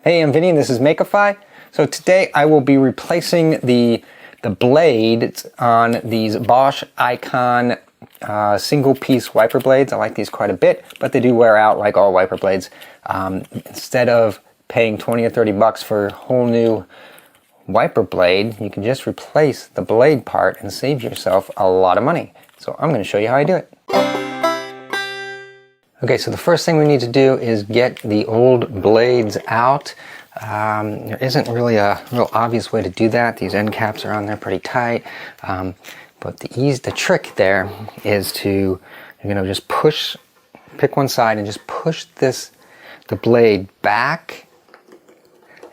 Hey, I'm Vinny and this is Makeify. So today I will be replacing the blades on these Bosch Icon single piece wiper blades. I like these quite a bit, but they do wear out like all wiper blades. Instead of paying 20 or 30 bucks for a whole new wiper blade, you can just replace the blade part and save yourself a lot of money. So I'm going to show you how I do it. Okay, so the first thing we need to do is get the old blades out. There isn't really a real obvious way to do that. These end caps are on there pretty tight. But the trick there is to, just pick one side and just push the blade back.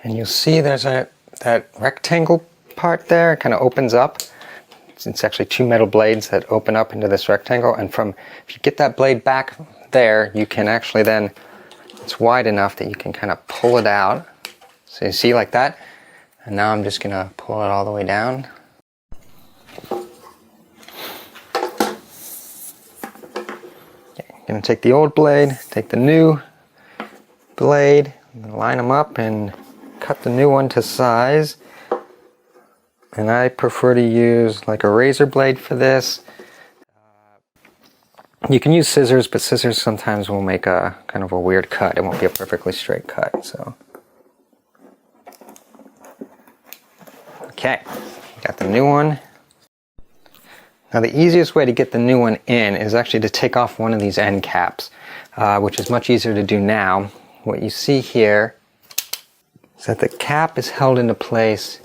And you'll see there's that rectangle part there. It kind of opens up. It's actually two metal blades that open up into this rectangle. And if you get that blade back there, you can actually then, it's wide enough that you can kind of pull it out. So you see like that. And now I'm just going to pull it all the way down. Okay, I'm going to take the old blade, take the new blade, and line them up and cut the new one to size. And I prefer to use like a razor blade for this. You can use scissors, but scissors sometimes will make a kind of a weird cut. It won't be a perfectly straight cut. So, okay, got the new one. Now the easiest way to get the new one in is actually to take off one of these end caps, which is much easier to do now. What you see here is that the cap is held into place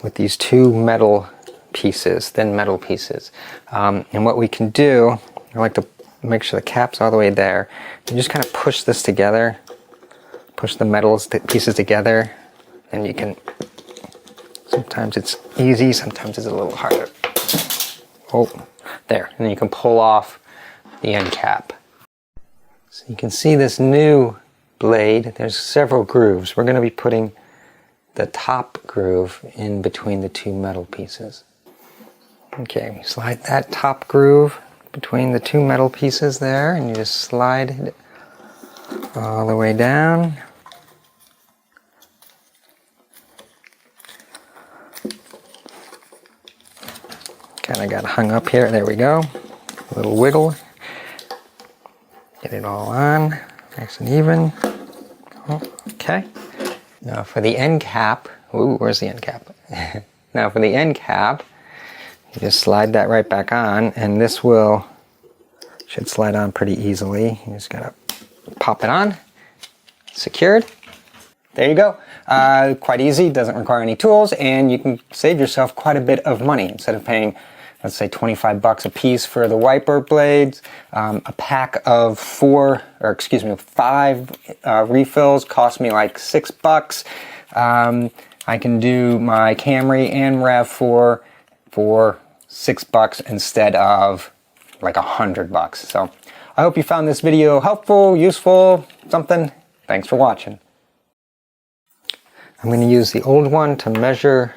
with these two metal pieces, thin metal pieces. And what we can do, I like to make sure the cap's all the way there. You just kind of push this together, push the pieces together, and you can, sometimes it's easy, sometimes it's a little harder. Oh, there, and then you can pull off the end cap. So you can see this new blade, there's several grooves. We're going to be putting the top groove in between the two metal pieces. Okay, we slide that top groove between the two metal pieces there, and you just slide it all the way down. Kind of got hung up here. There we go. A little wiggle. Get it all on, nice and even. Okay. Now for the end cap, ooh, where's the end cap? Now for the end cap, you just slide that right back on, and this should slide on pretty easily. You just gotta pop it on, secured. There you go. Quite easy, doesn't require any tools, and you can save yourself quite a bit of money. Instead of paying, let's say 25 bucks a piece for the wiper blades, a pack of 5 refills cost me like $6. I can do my Camry and RAV4 for $6 instead of like $100. So I hope you found this video helpful, useful, something. Thanks for watching. I'm going to use the old one to measure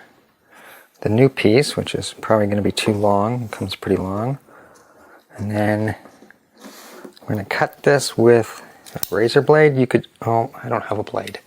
the new piece, which is probably going to be too long. It comes pretty long. And then I'm going to cut this with a razor blade. You could, oh, I don't have a blade.